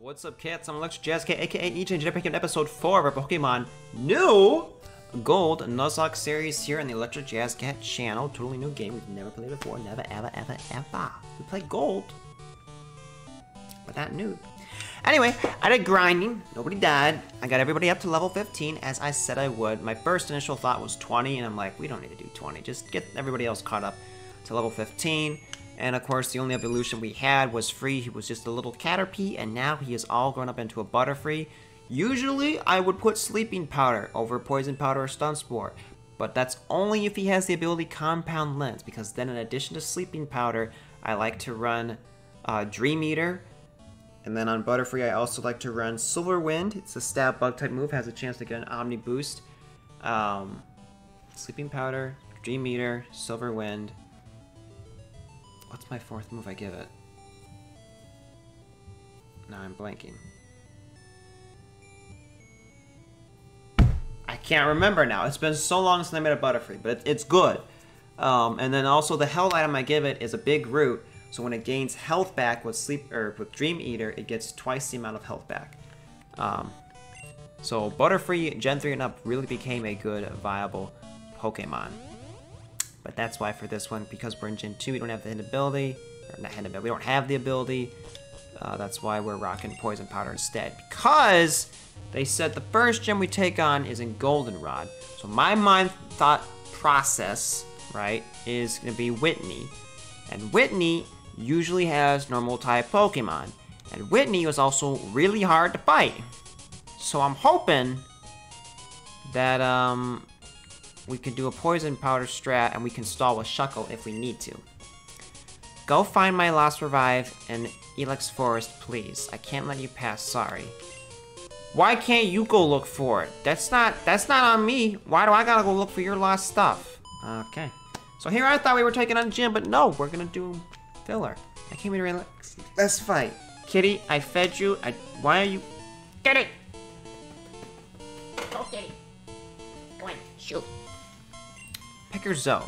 What's up, cats? I'm ElectricJazzcat, aka EJ, and picking episode 4 of our Pokemon New Gold Nuzlocke series here on the ElectricJazzcat channel. Totally new game we've never played before. Never, ever, ever, ever. We played Gold, but not new. Anyway, I did grinding. Nobody died. I got everybody up to level 15, as I said I would. My first initial thought was 20, and I'm like, we don't need to do 20. Just get everybody else caught up to level 15. And of course, the only evolution we had was Free. He was just a little Caterpie, and now he is all grown up into a Butterfree. Usually, I would put Sleeping Powder over Poison Powder or Stun Spore, but that's only if he has the ability Compound Lens, because then in addition to Sleeping Powder, I like to run Dream Eater, and then on Butterfree, I also like to run Silver Wind. It's a stab bug type move, has a chance to get an Omni Boost. Sleeping Powder, Dream Eater, Silver Wind. What's my fourth move I give it? Now I'm blanking. I can't remember now. It's been so long since I made a Butterfree, but it's good. And then also the health item I give it is a big root. So when it gains health back with with Dream Eater, it gets twice the amount of health back. So Butterfree Gen 3 and up really became a good, viable Pokemon. But that's why for this one, because we're in Gen 2, we don't have the hidden ability. Or not hidden ability, we don't have the ability. That's why we're rocking Poison Powder instead. Because they said the first gem we take on is in Goldenrod. So my mind thought process, right, is going to be Whitney. And Whitney usually has normal type Pokemon. And Whitney was also really hard to fight. So I'm hoping that, we can do a Poison Powder strat, and we can stall with Shuckle if we need to. Go find my Lost Revive in Elex Forest, please. I can't let you pass, sorry. Why can't you go look for it? That's not on me. Why do I gotta go look for your lost stuff? Okay. So here I thought we were taking on Jim, but no, we're gonna do filler. I can't wait to relax. Let's fight. Kitty, I fed you. Why are you... Get it! Go, Kitty. Go in, shoot. Picker Zoe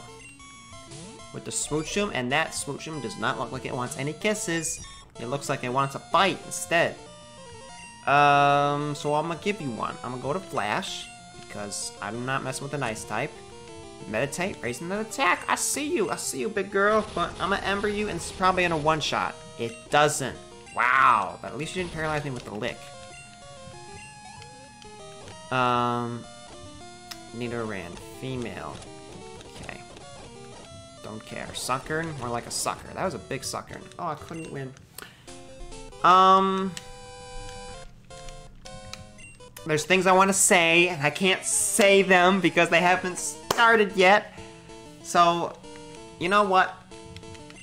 with the Smoochum, and that Smoochum does not look like it wants any kisses. It looks like it wants a fight instead. So I'm gonna give you one. I'm gonna go to Flash because I'm not messing with the nice type. Meditate, raising an attack. I see you, big girl. But I'm gonna Ember you, and it's probably gonna one-shot. It doesn't. Wow, but at least you didn't paralyze me with the lick. Nidoran, female. Okay. Don't care. Sucker? More like a sucker. That was a big sucker. Oh, I couldn't win. There's things I want to say, and I can't say them because they haven't started yet. So, you know what?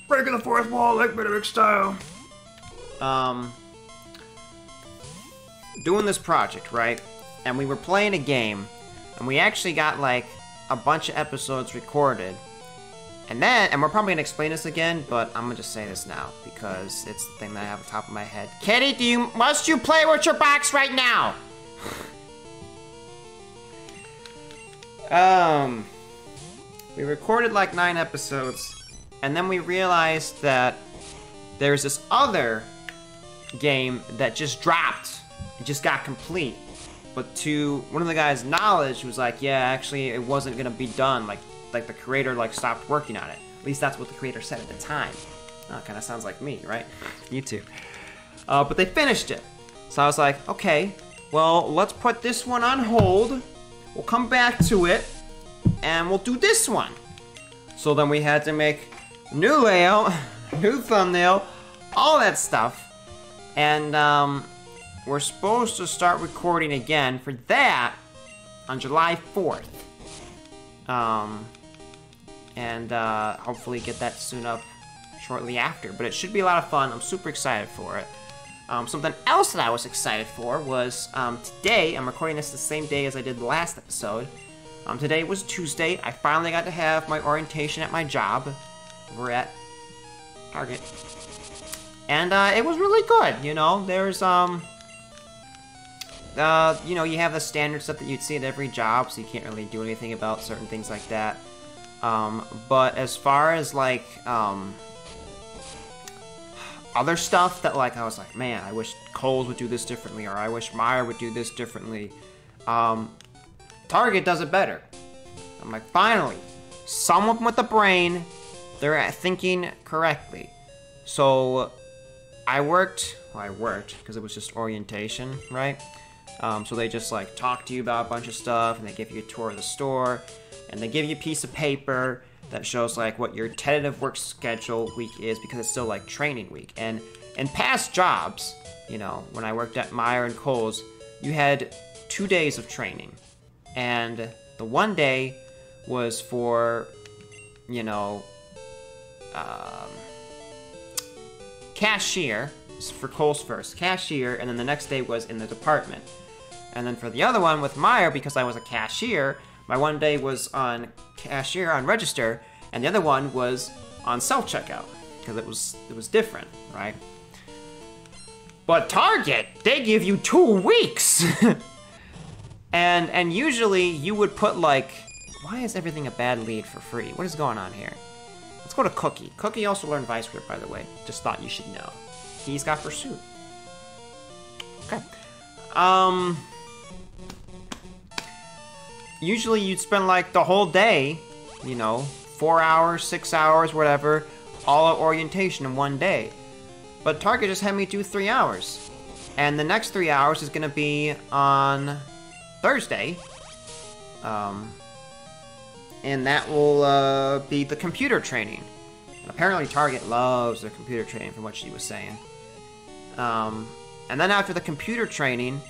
Breaking the fourth wall like Benedict style. Doing this project, right? And we were playing a game, and we actually got like a bunch of episodes recorded. And we're probably gonna explain this again, but I'm gonna just say this now because it's the thing that I have on top of my head. Kitty, must you play with your box right now? We recorded like 9 episodes, and then we realized that there's this other game that just dropped. It just got complete. But to one of the guys' knowledge, he was like, yeah, actually, it wasn't gonna be done. Like the creator, stopped working on it. At least that's what the creator said at the time. Oh, kind of sounds like me, right? You too. But they finished it. So I was like, okay, well, let's put this one on hold. We'll come back to it, and we'll do this one. So then we had to make new layout, new thumbnail, all that stuff. And, we're supposed to start recording again for that on July 4th. Hopefully get that soon up shortly after. But it should be a lot of fun. I'm super excited for it. Something else that I was excited for was today. I'm recording this the same day as I did the last episode. Today was Tuesday. I finally got to have my orientation at my job. We're at Target. And it was really good, you know. There's you know, you have the standard stuff that you'd see at every job, so you can't really do anything about certain things like that. But as far as, like, other stuff that like I was like, man, I wish Kohl's would do this differently, or I wish Meijer would do this differently. Target does it better. I'm like, finally, someone with a brain, they're thinking correctly. So I worked because it was just orientation, right? So they just like talk to you about a bunch of stuff, and they give you a tour of the store, and they give you a piece of paper that shows like what your tentative work schedule week is, because it's still like training week. And in past jobs, you know, when I worked at Meijer and Kohl's, you had 2 days of training, and the one day was for, you know, cashier, for Kohl's first, cashier, and then the next day was in the department. And then for the other one with Meijer, because I was a cashier, my one day was on cashier, on register, and the other one was on self-checkout, because it was different, right? But Target, they give you 2 weeks! and usually you would put like, why is everything a bad lead for free? What is going on here? Let's go to Cookie. Cookie also learned Vice Grip, by the way. Just thought you should know. He's got Pursuit. Okay. Usually you'd spend like the whole day, you know, 4 hours, 6 hours, whatever, all at orientation in one day. But Target just had me do 3 hours. And the next 3 hours is gonna be on Thursday. And that will be the computer training. And apparently Target loves their computer training, from what she was saying. And then after the computer training,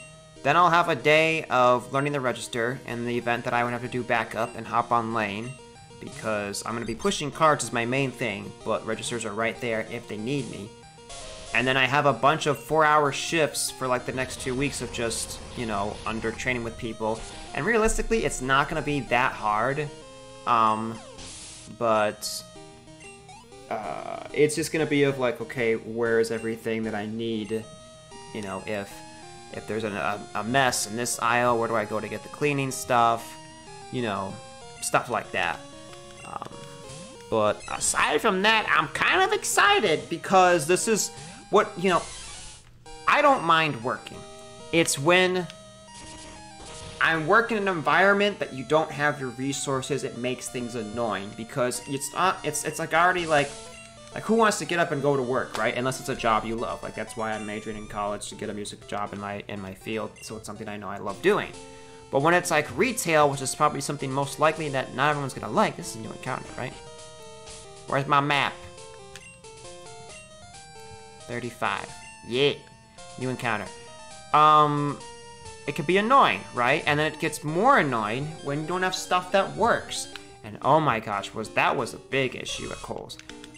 then I'll have a day of learning the register, and the event that I would have to do backup and hop on lane, because I'm going to be pushing cards as my main thing, but registers are right there if they need me. And then I have a bunch of 4-hour shifts for like the next 2 weeks of just, you know, under training with people. And realistically, it's not going to be that hard. But it's just gonna be of like, okay, where is everything that I need? You know, if there's a mess in this aisle, where do I go to get the cleaning stuff? You know, stuff like that. But aside from that, I'm kind of excited, because this is what, you know, I don't mind working. It's when I'm working in an environment that you don't have your resources, it makes things annoying, because it's like already like who wants to get up and go to work, right? Unless it's a job you love. Like, that's why I'm majoring in college, to get a music job in my field, so it's something I know I love doing. But when it's like retail, which is probably something most likely that not everyone's gonna like, this is a new encounter, right? Where's my map? 35. Yeah. New encounter. It can be annoying, right? And then it gets more annoying when you don't have stuff that works. And oh my gosh, that was a big issue at Kohl's.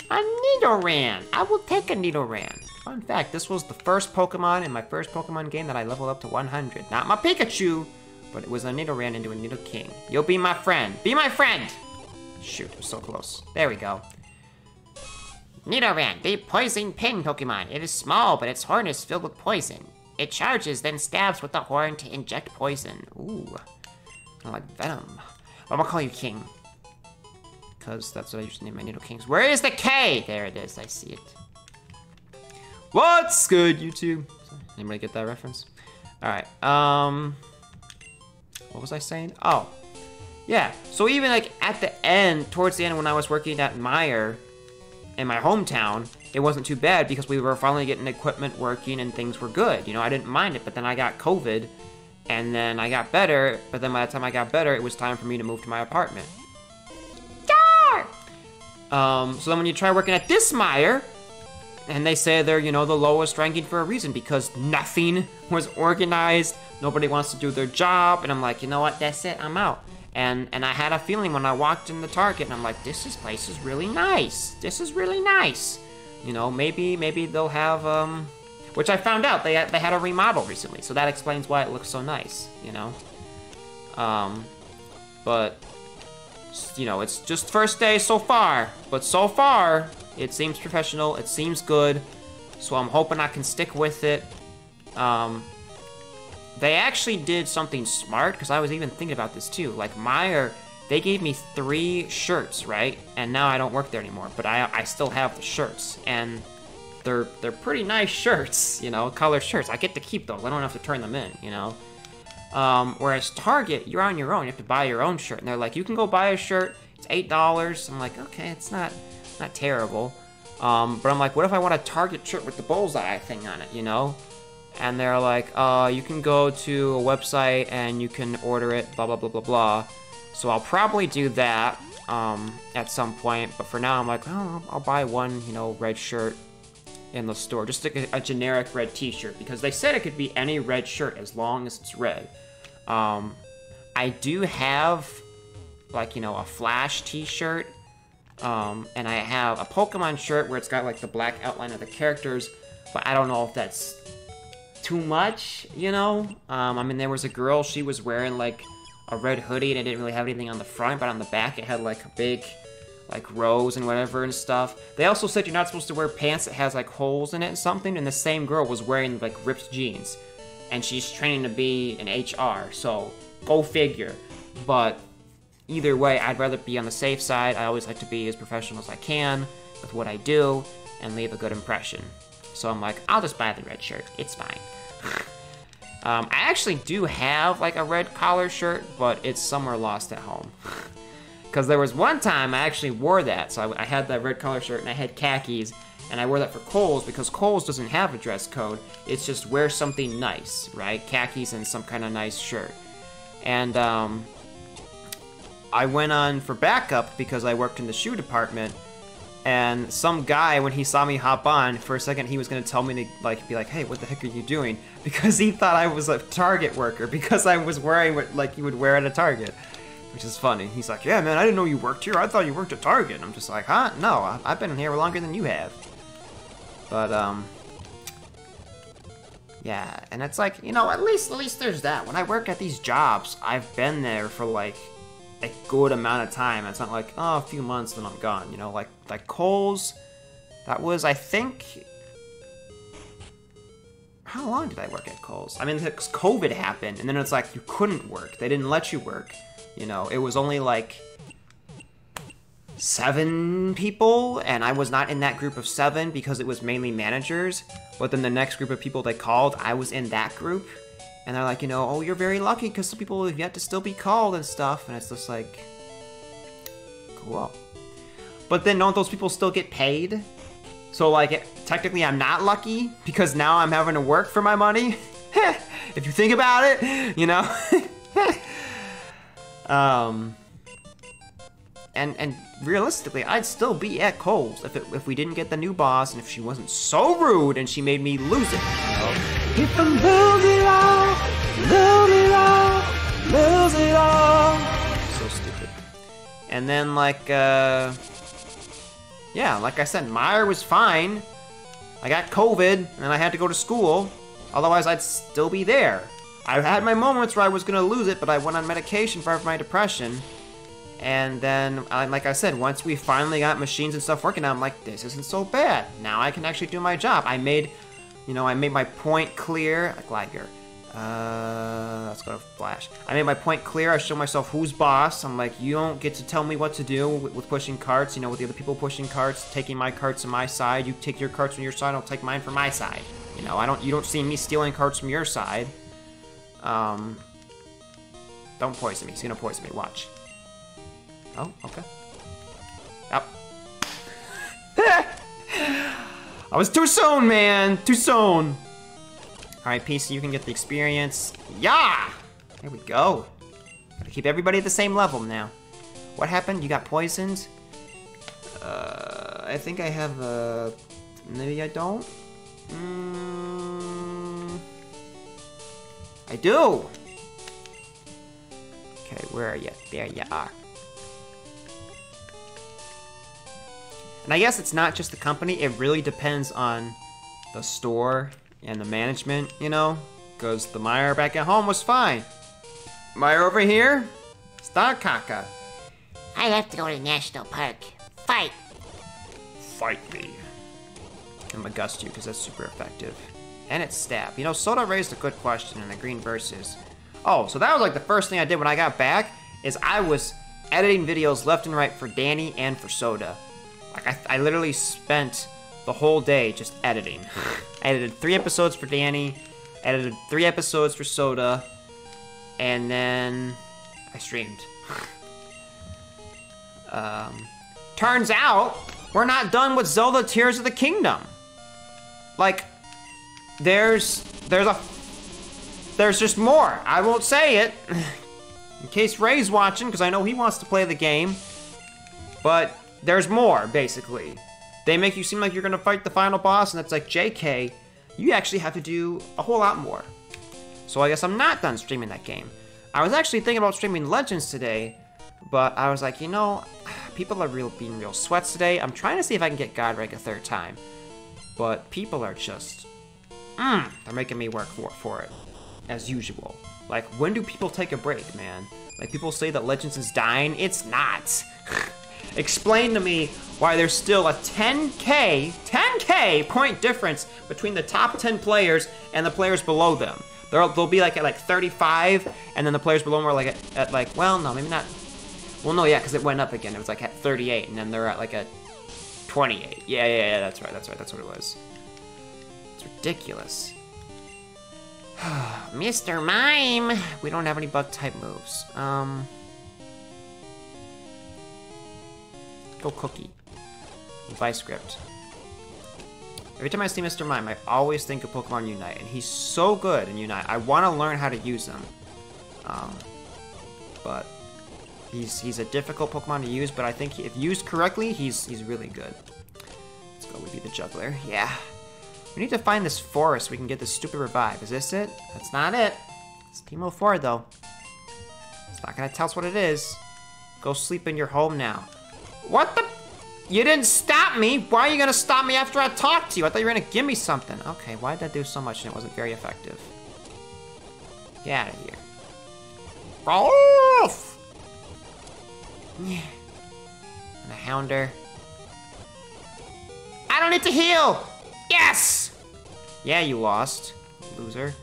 A Nidoran! I will take a Nidoran. Fun fact, this was the first Pokemon in my first Pokemon game that I leveled up to 100. Not my Pikachu, but it was a Nidoran into a Nidoking. You'll be my friend. Be my friend! Shoot, it was so close. There we go. Nidoran, the poison pin Pokemon. It is small, but its horn is filled with poison. It charges, then stabs with the horn to inject poison. Ooh. I like Venom. I'm gonna call you King, because that's what I used to name my Nidokings. Where is the K? There it is, I see it. What's good, YouTube? Anybody get that reference? Alright, what was I saying? Oh, yeah. So even like at the end, towards the end when I was working at Meijer in my hometown, it wasn't too bad, because we were finally getting equipment working and things were good. You know, I didn't mind it, but then I got COVID, and then I got better, but then by the time I got better, it was time for me to move to my apartment. So then when you try working at this Meijer, and they say they're, you know, the lowest ranking for a reason, because nothing was organized, nobody wants to do their job, and I'm like, you know what, that's it, I'm out. And I had a feeling when I walked in the Target, and I'm like, this place is really nice. This is really nice. You know, maybe they'll have, which I found out, they had a remodel recently, so that explains why it looks so nice, you know? But, you know, it's just first day so far, but so far, it seems professional, it seems good, so I'm hoping I can stick with it. They actually did something smart, because I was even thinking about this too. Like Meijer, they gave me 3 shirts, right? And now I don't work there anymore, but I still have the shirts. And they're pretty nice shirts, you know, color shirts. I get to keep those. I don't have to turn them in, you know. Whereas Target, you're on your own. You have to buy your own shirt. And they're like, you can go buy a shirt. It's $8. I'm like, okay, it's not terrible. But I'm like, what if I want a Target shirt with the bullseye thing on it, you know? And they're like, you can go to a website and you can order it, blah, blah, blah, blah, blah. So I'll probably do that at some point. But for now, I'm like, oh, I'll buy one, you know, red shirt in the store. Just a generic red t-shirt. Because they said it could be any red shirt as long as it's red. I do have, like, you know, a Flash t-shirt. And I have a Pokemon shirt where it's got, like, the black outline of the characters. But I don't know if that's too much, you know? I mean, there was a girl, she was wearing, like, a red hoodie, and it didn't really have anything on the front, but on the back it had, like, a big, like, rose and whatever and stuff. They also said you're not supposed to wear pants that has, like, holes in it and something, and the same girl was wearing, like, ripped jeans. And she's training to be an HR, so go figure. But either way, I'd rather be on the safe side. I always like to be as professional as I can with what I do and leave a good impression. So I'm like, I'll just buy the red shirt. It's fine. I actually do have, like, a red collar shirt, but it's somewhere lost at home. Because there was one time I actually wore that. So I had that red collar shirt and I had khakis. And I wore that for Kohl's because Kohl's doesn't have a dress code. It's just wear something nice, right? Khakis and some kind of nice shirt. And I went on for backup because I worked in the shoe department. And some guy, when he saw me hop on, for a second he was going to tell me to, like, be like, hey, what the heck are you doing? Because he thought I was a Target worker because I was wearing what, like, you would wear at a Target. Which is funny. He's like, yeah, man, I didn't know you worked here. I thought you worked at Target. I'm just like, huh? No, I've been here longer than you have. But, yeah, and it's like, you know, at least there's that. When I work at these jobs, I've been there for, like, a good amount of time. It's not like, oh, a few months, then I'm gone, you know? Like Kohl's, that was, I think... How long did I work at Kohl's? I mean, because COVID happened, and then it's like, you couldn't work. They didn't let you work, you know? It was only, like, 7 people, and I was not in that group of 7 because it was mainly managers. But then the next group of people they called, I was in that group. And they're like, you know, oh, you're very lucky because some people have yet to still be called and stuff. And it's just like, cool. But then don't those people still get paid? So, like, technically I'm not lucky because now I'm having to work for my money. If you think about it, you know? And realistically, I'd still be at Kohl's if we didn't get the new boss and if she wasn't so rude and she made me lose it. You know? If I lose it all, lose it all, lose it all. So stupid. And then, like, yeah, like I said, Meyer was fine. I got COVID and I had to go to school. Otherwise, I'd still be there. I had my moments where I was gonna lose it, but I went on medication for my depression. And then, like I said, once we finally got machines and stuff working, I'm like, this isn't so bad. Now I can actually do my job. I made my point clear. Like, lag here. Let's go to Flash. I made my point clear. I showed myself who's boss. I'm like, you don't get to tell me what to do with pushing carts. You know, with the other people pushing carts, taking my carts on my side. You take your carts on your side, I'll take mine from my side. You know, you don't see me stealing carts from your side. Don't poison me. He's gonna poison me. Watch. Oh, okay. Yep. I was too soon, man. Too soon. Alright, PC, you can get the experience. Yeah! There we go. Gotta keep everybody at the same level now. What happened? You got poisoned? I think I have maybe I don't? I do! Okay, where are you? There you are. And I guess it's not just the company, it really depends on the store and the management, you know? Because the Meyer back at home was fine. Meyer over here? Star caca. I have to go to the national park. Fight! Fight me. I'm gonna gust you because that's super effective. And it's stab. You know, Soda raised a good question in the Green Versus. Oh, so that was like the first thing I did when I got back, is I was editing videos left and right for Danny and for Soda. Like, I literally spent the whole day just editing. I edited 3 episodes for Danny, edited 3 episodes for Soda, and then I streamed. Turns out, we're not done with Zelda Tears of the Kingdom. Like, there's just more. I won't say it, in case Ray's watching, because I know he wants to play the game. But there's more, basically. They make you seem like you're gonna fight the final boss, and it's like, JK, you actually have to do a whole lot more. So I guess I'm not done streaming that game. I was actually thinking about streaming Legends today, but I was like, you know, people are being real sweats today. I'm trying to see if I can get Godreg a 3rd time. But people are just, they're making me work for it, as usual. Like, when do people take a break, man? Like, people say that Legends is dying. It's not. Explain to me why there's still a 10K point difference between the top 10 players and the players below them. They'll be like at like 35, and then the players below them are like at like, well, no, maybe not. Well, no, yeah, because it went up again. It was like at 38, and then they're at like a 28. Yeah, that's right, that's what it was. It's ridiculous. Mr. Mime. We don't have any bug type moves. Go Cookie. Vice Script. Every time I see Mr. Mime, I always think of Pokemon Unite, and he's so good in Unite. I want to learn how to use him. But he's a difficult Pokemon to use, but I think if used correctly, he's really good. Let's go with the Juggler. Yeah. We need to find this forest so we can get this stupid revive. Is this it? That's not it. It's Teemo 4, though. It's not gonna tell us what it is. Go sleep in your home now. What the? You didn't stop me. Why are you gonna stop me after I talked to you? I thought you were gonna give me something. Okay, why did that do so much and it wasn't very effective? Get out of here. Rolf! Yeah. And a Hounder. I don't need to heal! Yes! Yeah, you lost, loser.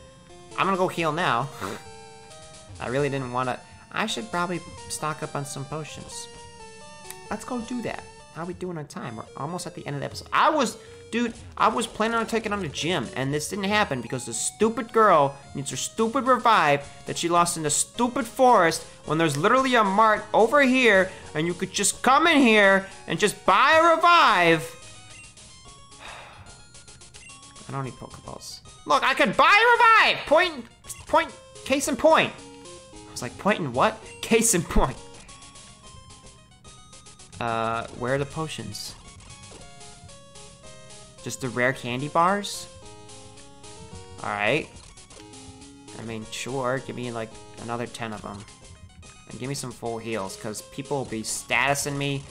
I'm gonna go heal now. I really didn't want to. I should probably stock up on some potions. Let's go do that. How are we doing on time? We're almost at the end of the episode. I was planning on taking on the gym, and this didn't happen because the stupid girl needs her stupid revive that she lost in the stupid forest when there's literally a mart over here, and you could just come in here and just buy a revive. I don't need Pokeballs. Look, I could buy a revive! Point, case in point. I was like, point in what? Case in point. Where are the potions? Just the rare candy bars? Alright. I mean, sure, give me like another 10 of them. And give me some full heals, because people will be statusing me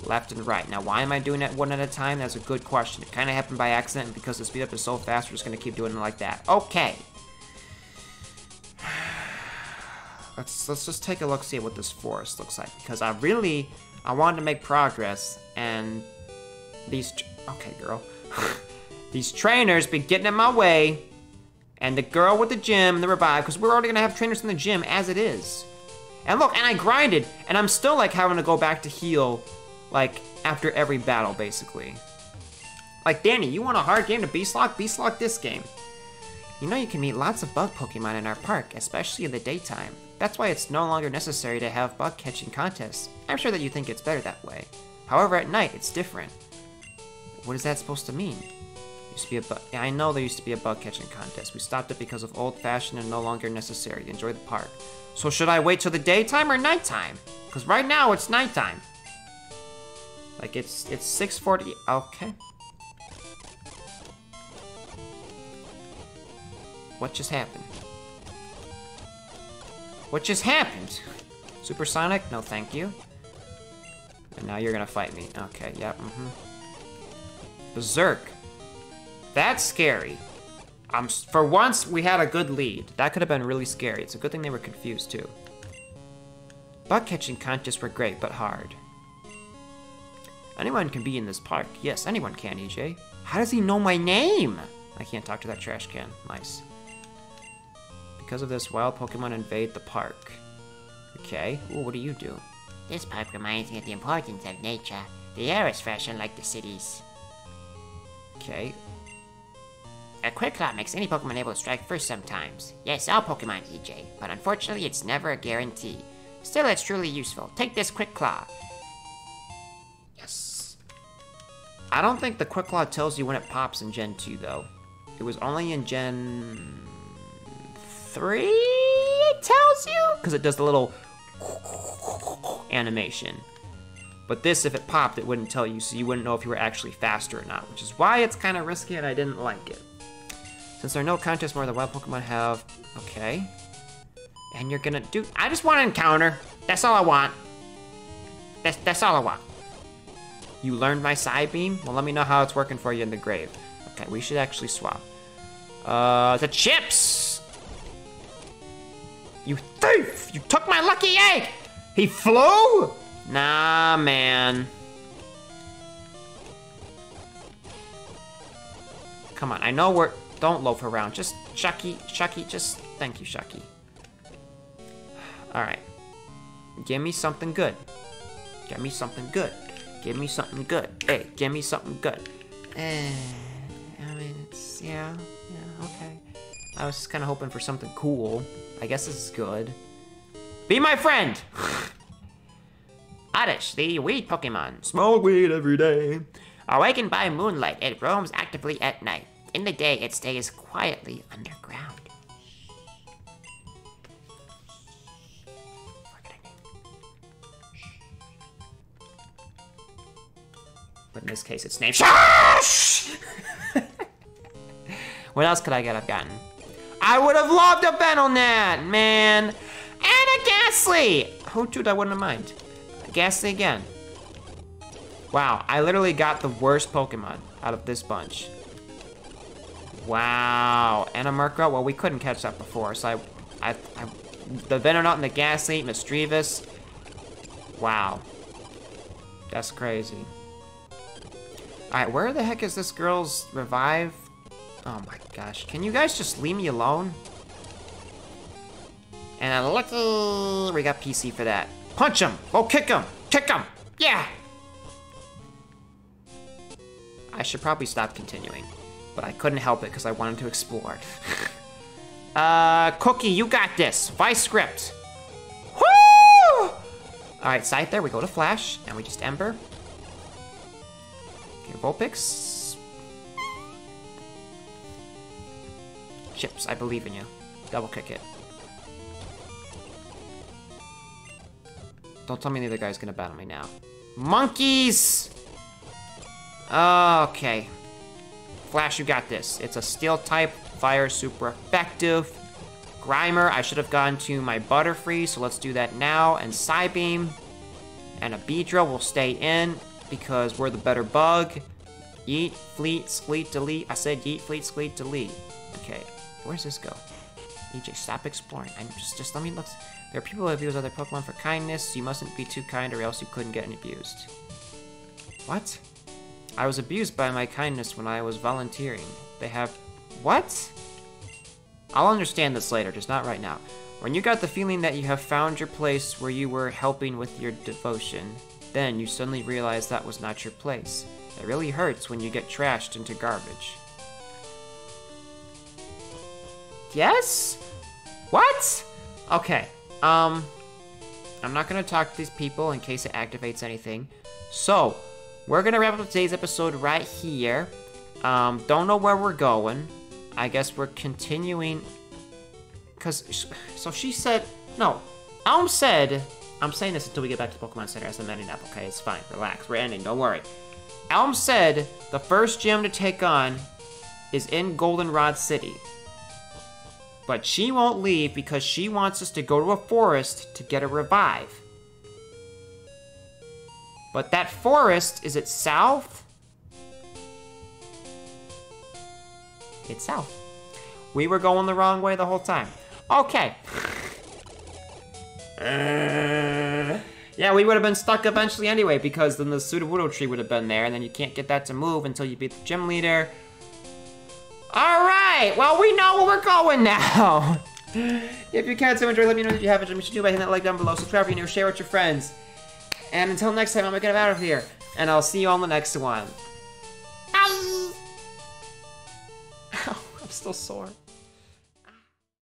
left and right. Now, why am I doing that one at a time? That's a good question. It kind of happened by accident, and because the speed up is so fast, we're just going to keep doing it like that. Okay. Let's just take a look, see what this forest looks like, because I wanted to make progress, and these... Okay, girl. These trainers be getting in my way, and the girl with the gym and the revive, because we're already going to have trainers in the gym as it is. And look, and I grinded, and I'm still, like, having to go back to heal, like, after every battle, basically. Like, Danny, you want a hard game to Beast Lock? Beast Lock this game. You know you can meet lots of bug Pokemon in our park, especially in the daytime. That's why it's no longer necessary to have bug catching contests. I'm sure that you think it's better that way. However, at night, it's different. What is that supposed to mean? Used to be a bug. Yeah, I know there used to be a bug catching contest. We stopped it because of old-fashioned and no longer necessary. Enjoy the park. So should I wait till the daytime or nighttime? Because right now it's nighttime. Like it's 6:40. Okay. What just happened? What just happened? Supersonic? No, thank you. And now you're gonna fight me. Okay, yep, Berserk. That's scary. For once, we had a good lead. That could have been really scary. It's a good thing they were confused, too. Bug catching contests were great, but hard. Anyone can be in this park. Yes, anyone can, EJ. How does he know my name? I can't talk to that trash can. Nice. Because of this, wild Pokemon invade the park. Okay. Ooh, what do you do? This park reminds me of the importance of nature. The air is fresh unlike the cities. Okay. A Quick Claw makes any Pokemon able to strike first sometimes. Yes, all Pokemon, EJ, but unfortunately it's never a guarantee. Still, it's truly useful. Take this Quick Claw. Yes. I don't think the Quick Claw tells you when it pops in Gen 2, though. It was only in Gen 3 it tells you? Because it does the little animation. But this, if it popped, it wouldn't tell you, so you wouldn't know if you were actually faster or not, which is why it's kind of risky and I didn't like it. Since there are no contests where the wild Pokemon have... Okay. And you're gonna do... I just want an encounter. That's all I want. That's all I want. You learned my Psybeam? Well, let me know how it's working for you in the grave. Okay, we should actually swap. The chips! You thief! You took my lucky egg! He flew? Nah, man. Come on, I know we're... Don't loaf around. Just, Shucky, just... Thank you, Shucky. Alright. Give me something good. Give me something good. Give me something good. Hey, give me something good. I mean, it's... Yeah, okay. I was just kind of hoping for something cool. I guess this is good. Be my friend! Oddish, the weed Pokemon. Smoke weed every day. Awakened by moonlight, it roams actively at night. In the day, it stays quietly underground. But in this case, it's named Shhhh! What else could I have gotten? I would have loved a Venonat, man! And a Ghastly! Hoothoot, I wouldn't have mind. Ghastly again. Wow, I literally got the worst Pokemon out of this bunch. Wow, and a Murkrow. Well, we couldn't catch that before, so the Venonat and the Ghastly, Misdreavus. Wow. That's crazy. Alright, where the heck is this girl's revive? Oh my gosh, can you guys just leave me alone? And a lucky... We got PC for that. Punch him! Go kick him! Kick him! Yeah! I should probably stop continuing, but I couldn't help it because I wanted to explore. Cookie, you got this. Vice script. Woo! Alright, Scyther, we go to Flash, and we just Ember. Okay, Vulpix. Chips, I believe in you. Double kick it. Don't tell me the other guy's gonna battle me now. Monkeys! Okay. Flash, you got this. It's a steel type, fire super effective. Grimer, I should have gone to my Butterfree, so let's do that now. And Psybeam. And a Beedrill will stay in because we're the better bug. Yeet, fleet, sleet, delete. I said yeet, fleet, sleet, delete. Okay, where's this go? EJ, stop exploring. Just let me look. There are people who abuse other Pokemon for kindness. You mustn't be too kind or else you couldn't get abused. What? I was abused by my kindness when I was volunteering. They have... What? I'll understand this later, just not right now. When you got the feeling that you have found your place where you were helping with your devotion, then you suddenly realize that was not your place. It really hurts when you get trashed into garbage. Yes? What? Okay, I'm not gonna talk to these people in case it activates anything. So, we're gonna wrap up today's episode right here. Don't know where we're going. I guess we're continuing, so she said, no, Elm said, I'm saying this until we get back to the Pokemon Center as I'm ending up, okay? It's fine, relax, we're ending, don't worry. Elm said the first gym to take on is in Goldenrod City. But she won't leave because she wants us to go to a forest to get a revive. But that forest, is it south? It's south. We were going the wrong way the whole time. Okay. Yeah, we would have been stuck eventually anyway because then the Sudowoodo tree would have been there and then you can't get that to move until you beat the gym leader. All right, well, we know where we're going now. If you can, so enjoy, let me know if you have it. You should do by hitting that like down below. Subscribe if you're new, share with your friends. And until next time, I'm gonna get out of here. And I'll see you on the next one. Bye. I'm still sore.